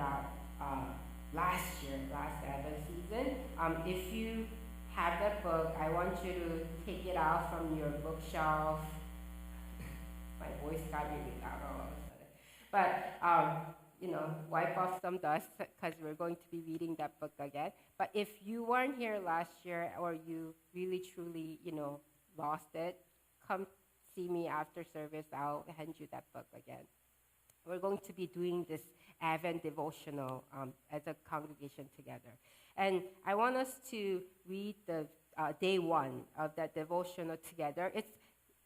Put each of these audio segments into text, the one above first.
out last year, last Advent season. If you have that book, I want you to take it out from your bookshelf. My voice got really loud all of a sudden. But, wipe off some dust because we're going to be reading that book again. But if you weren't here last year or you really, truly, lost it, come see me after service. I'll hand you that book again. We're going to be doing this Advent devotional as a congregation together. And I want us to read the day one of that devotional together. It's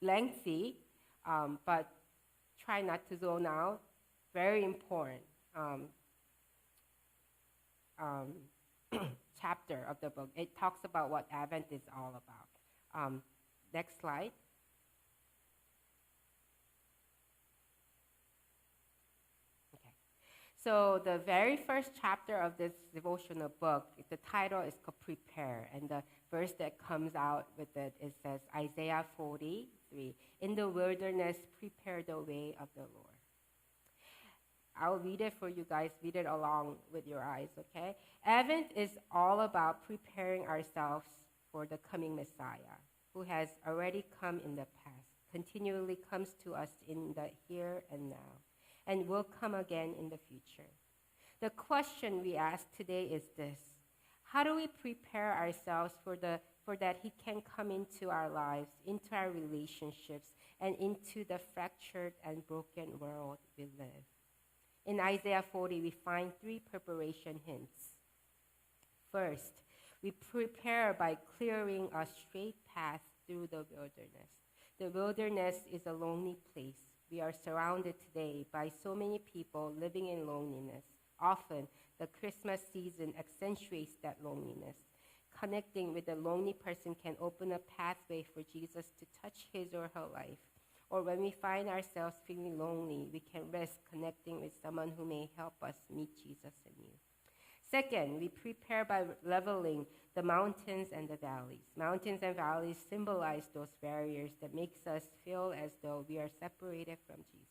lengthy, but try not to zone out. Very important chapter of the book. It talks about what Advent is all about. Next slide. So the very first chapter of this devotional book, the title is called Prepare. And the verse that comes out with it says, Isaiah 43, in the wilderness, prepare the way of the Lord. I'll read it for you guys. Read it along with your eyes, okay? Advent is all about preparing ourselves for the coming Messiah, who has already come in the past, continually comes to us in the here and now, and will come again in the future. The question we ask today is this: how do we prepare ourselves for that He can come into our lives, into our relationships, and into the fractured and broken world we live? In Isaiah 40, we find 3 preparation hints. First, we prepare by clearing a straight path through the wilderness. The wilderness is a lonely place. We are surrounded today by so many people living in loneliness. Often, the Christmas season accentuates that loneliness. Connecting with a lonely person can open a pathway for Jesus to touch his or her life. Or when we find ourselves feeling lonely, we can risk connecting with someone who may help us meet Jesus anew. Second, we prepare by leveling the mountains and the valleys. Mountains and valleys symbolize those barriers that makes us feel as though we are separated from Jesus.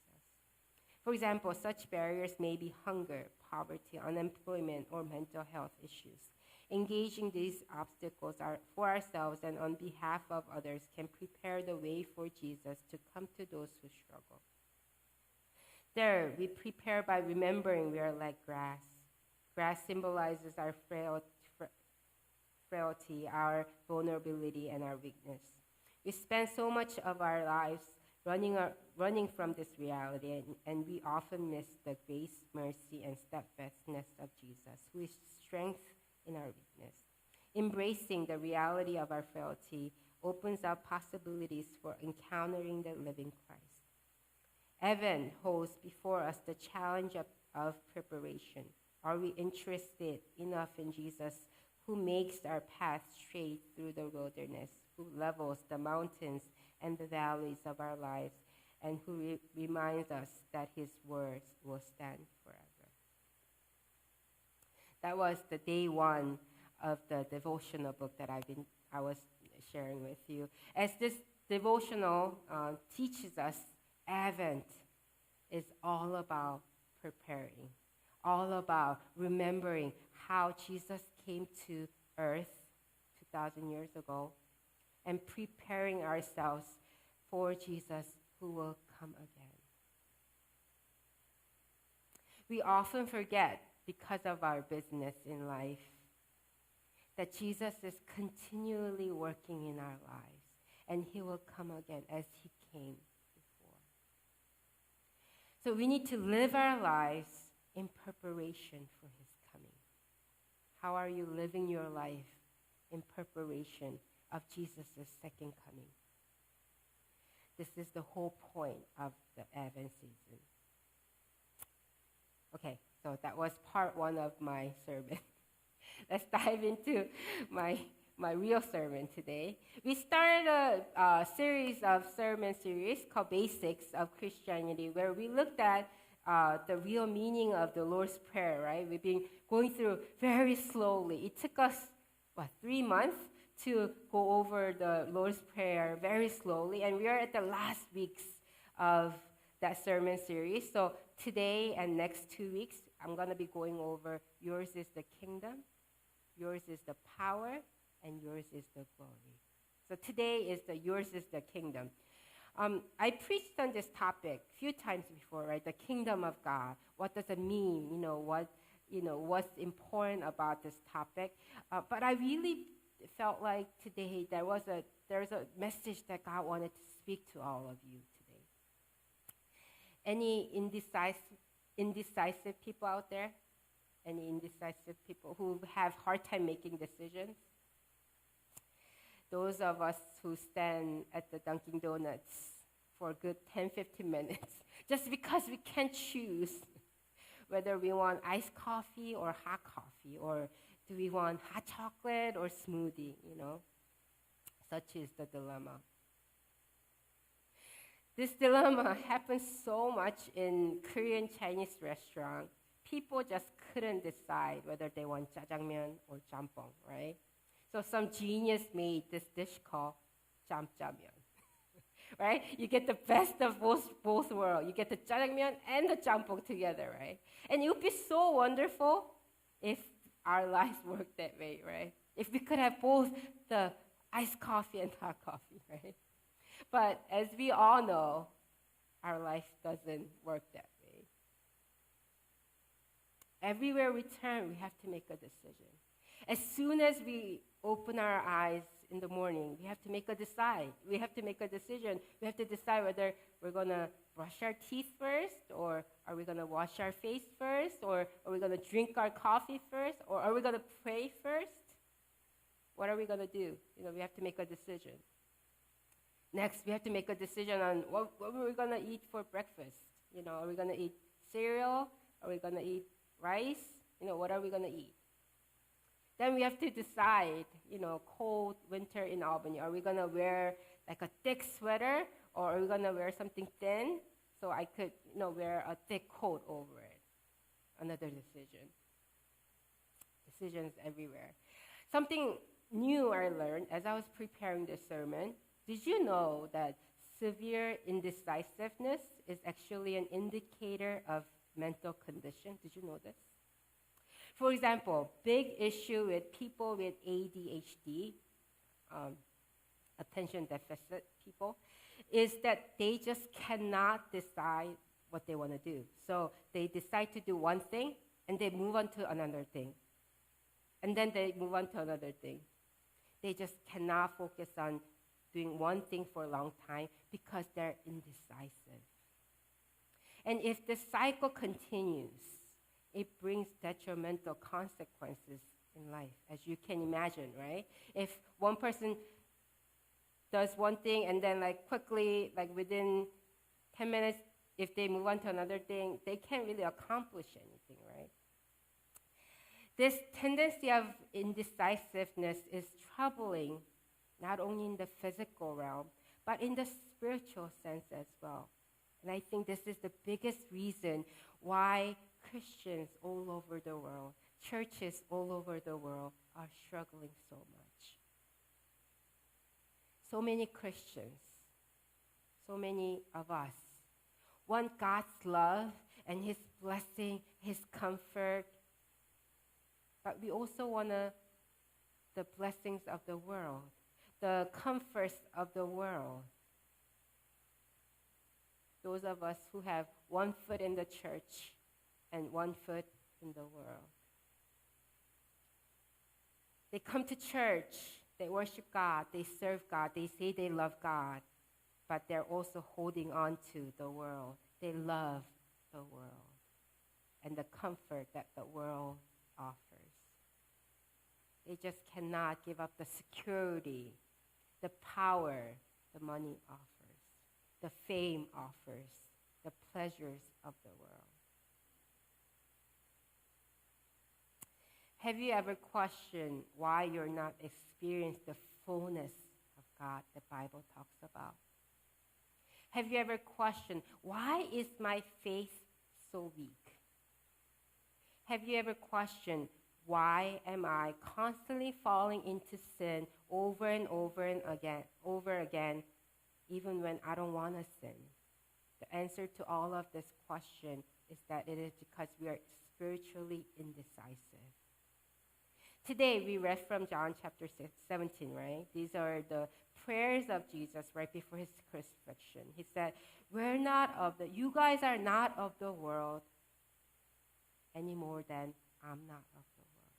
For example, such barriers may be hunger, poverty, unemployment, or mental health issues. Engaging these obstacles for ourselves and on behalf of others can prepare the way for Jesus to come to those who struggle. Third, we prepare by remembering we are like grass. Grass symbolizes our frailty, our vulnerability, and our weakness. We spend so much of our lives running from this reality, and we often miss the grace, mercy, and steadfastness of Jesus, who is strength in our weakness. Embracing the reality of our frailty opens up possibilities for encountering the living Christ. Advent holds before us the challenge of preparation. Are we interested enough in Jesus, who makes our path straight through the wilderness, who levels the mountains and the valleys of our lives, and who reminds us that his words will stand forever? That was the day one of the devotional book that I was sharing with you. As this devotional teaches us, Advent is all about preparing, all about remembering how Jesus came to earth 2,000 years ago, and preparing ourselves for Jesus who will come again. We often forget, because of our business in life, that Jesus is continually working in our lives, and he will come again as he came before. So we need to live our lives in preparation for his coming. How are you living your life in preparation of Jesus' second coming? This is the whole point of the Advent season. Okay, so that was part one of my sermon. Let's dive into my real sermon today. We started a series of sermon series called Basics of Christianity, where we looked at the real meaning of the Lord's Prayer, right? We've been going through very slowly. It took us, 3 months to go over the Lord's Prayer very slowly, and we are at the last weeks of that sermon series. So today and next 2 weeks, I'm going to be going over yours is the kingdom, yours is the power, and yours is the glory. So today is the yours is the kingdom. I preached on this topic a few times before, right? The kingdom of God. What does it mean? What's important about this topic? But I really felt like today there's a message that God wanted to speak to all of you today. Any indecisive people out there? Any indecisive people who have hard time making decisions? Those of us who stand at the Dunkin' Donuts for a good 10-15 minutes just because we can't choose whether we want iced coffee or hot coffee, or do we want hot chocolate or smoothie, Such is the dilemma. This dilemma happens so much in Korean Chinese restaurant. People just couldn't decide whether they want jjajangmyeon or jampong, right? So some genius made this dish called jamjamyeon, right? You get the best of both worlds. You get the jjajangmyeon and the jampong together, right? And it would be so wonderful if our lives worked that way, right? If we could have both the iced coffee and hot coffee, right? But as we all know, our life doesn't work that way. Everywhere we turn, we have to make a decision. As soon as we open our eyes in the morning, we have to make a decision. We have to decide whether we're going to brush our teeth first, or are we going to wash our face first, or are we going to drink our coffee first, or are we going to pray first? What are we going to do? We have to make a decision. Next, we have to make a decision on what we're going to eat for breakfast. Are we going to eat cereal? Are we going to eat rice? What are we going to eat? Then we have to decide, cold winter in Albany. Are we going to wear like a thick sweater, or are we going to wear something thin so I could, wear a thick coat over it? Another decision. Decisions everywhere. Something new I learned as I was preparing this sermon. Did you know that severe indecisiveness is actually an indicator of mental condition? Did you know this? For example, big issue with people with ADHD, attention deficit people, is that they just cannot decide what they want to do. So they decide to do one thing, and they move on to another thing. And then they move on to another thing. They just cannot focus on doing one thing for a long time because they're indecisive. And if the cycle continues, it brings detrimental consequences in life, as you can imagine, right? If one person does one thing and then quickly, within 10 minutes, if they move on to another thing, they can't really accomplish anything, right? This tendency of indecisiveness is troubling, not only in the physical realm, but in the spiritual sense as well. And I think this is the biggest reason why Christians all over the world, churches all over the world are struggling so much. So many Christians, so many of us want God's love and His blessing, His comfort, but we also want the blessings of the world, the comforts of the world. Those of us who have one foot in the church and one foot in the world. They come to church, they worship God, they serve God, they say they love God, but they're also holding on to the world. They love the world and the comfort that the world offers. They just cannot give up the security, the power the money offers, the fame offers, the pleasures of the world. Have you ever questioned why you're not experiencing the fullness of God the Bible talks about? Have you ever questioned, why is my faith so weak? Have you ever questioned, why am I constantly falling into sin over and over again, even when I don't want to sin? The answer to all of this question is that it is because we are spiritually indecisive. Today, we read from John chapter 17, right? These are the prayers of Jesus right before his crucifixion. He said, you guys are not of the world any more than I'm not of the world.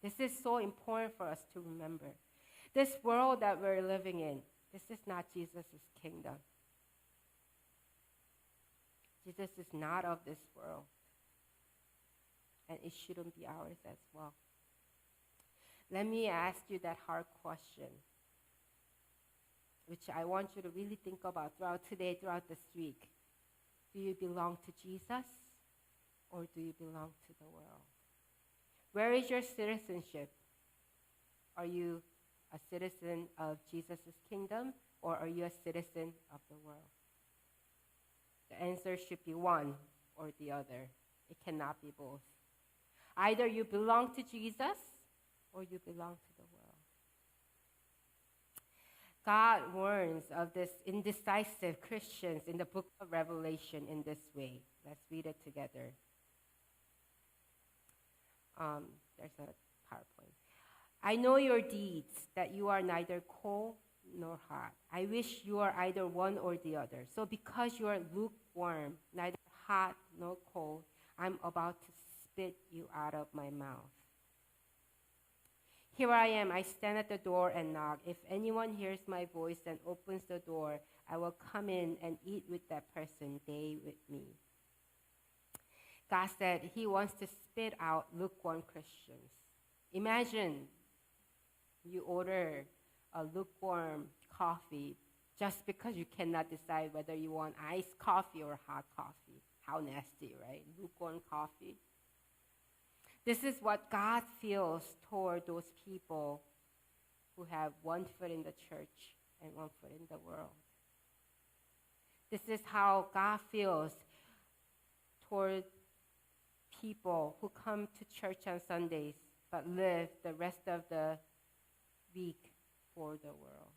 This is so important for us to remember. This world that we're living in, this is not Jesus' kingdom. Jesus is not of this world. And it shouldn't be ours as well. Let me ask you that hard question, which I want you to really think about throughout today, throughout this week. Do you belong to Jesus, or do you belong to the world? Where is your citizenship? Are you a citizen of Jesus' kingdom, or are you a citizen of the world? The answer should be one or the other. It cannot be both. Either you belong to Jesus, or you belong to the world. God warns of this indecisive Christians in the book of Revelation in this way. Let's read it together. There's a PowerPoint. I know your deeds, that you are neither cold nor hot. I wish you are either one or the other. So because you are lukewarm, neither hot nor cold, I'm about to spit you out of my mouth. Here I am, I stand at the door and knock. If anyone hears my voice and opens the door, I will come in and eat with that person, they with me. God said he wants to spit out lukewarm Christians. Imagine you order a lukewarm coffee just because you cannot decide whether you want iced coffee or hot coffee. How nasty, right? Lukewarm coffee. This is what God feels toward those people who have one foot in the church and one foot in the world. This is how God feels toward people who come to church on Sundays but live the rest of the week for the world.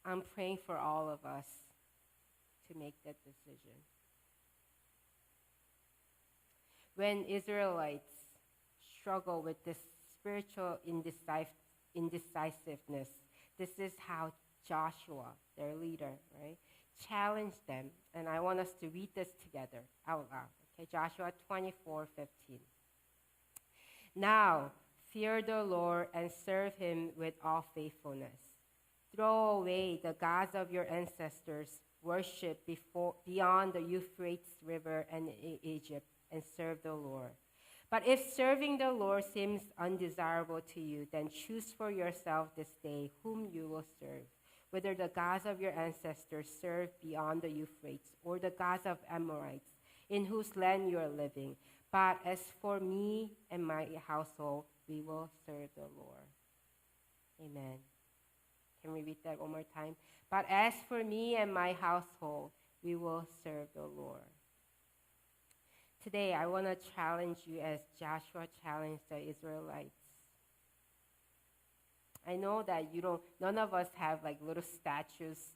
I'm praying for all of us to make that decision. When Israelites struggle with this spiritual indecisiveness, this is how Joshua, their leader, right, challenged them. And I want us to read this together out loud. Okay, Joshua 24:15. Now, fear the Lord and serve him with all faithfulness. Throw away the gods of your ancestors, worship beyond the Euphrates River and Egypt, and serve the Lord. But if serving the Lord seems undesirable to you, then choose for yourself this day whom you will serve, whether the gods of your ancestors served beyond the Euphrates, or the gods of Amorites, in whose land you are living. But as for me and my household, we will serve the Lord. Amen. Can we read that one more time? But as for me and my household, we will serve the Lord. Today, I want to challenge you as Joshua challenged the Israelites. I know that none of us have like little statues,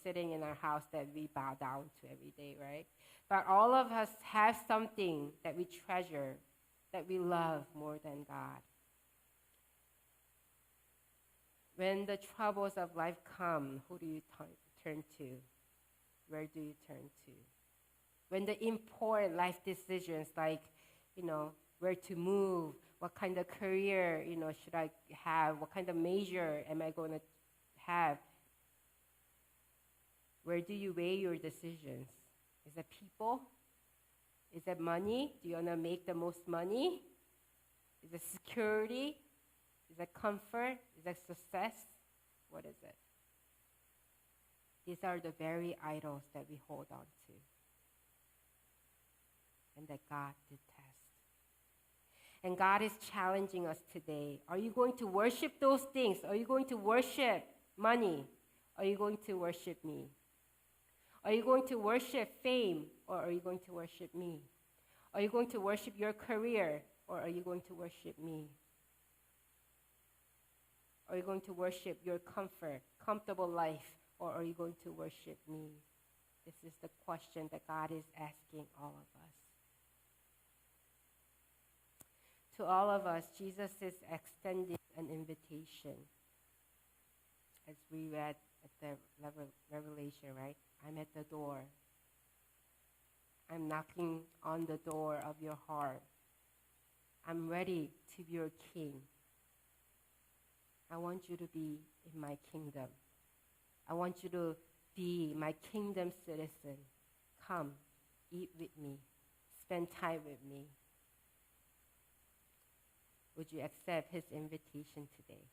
sitting in our house that we bow down to every day, right? But all of us have something that we treasure, that we love more than God. When the troubles of life come, who do you turn to? Where do you turn to? When the important life decisions like, where to move, what kind of career, should I have, what kind of major am I going to have, where do you weigh your decisions? Is it people? Is it money? Do you want to make the most money? Is it security? Is it comfort? Is it success? What is it? These are the very idols that we hold on to and that God detests. And God is challenging us today. Are you going to worship those things? Are you going to worship money? Are you going to worship me? Are you going to worship fame, or are you going to worship me? Are you going to worship your career, or are you going to worship me? Are you going to worship your comfortable life, or are you going to worship me? This is the question that God is asking all of us. To all of us, Jesus is extending an invitation. As we read at the Revelation, right? I'm at the door. I'm knocking on the door of your heart. I'm ready to be your king. I want you to be in my kingdom. I want you to be my kingdom citizen. Come, eat with me. Spend time with me. Would you accept his invitation today?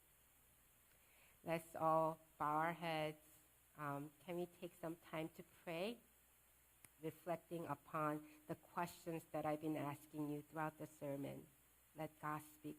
Let's all bow our heads. Can we take some time to pray, reflecting upon the questions that I've been asking you throughout the sermon? Let God speak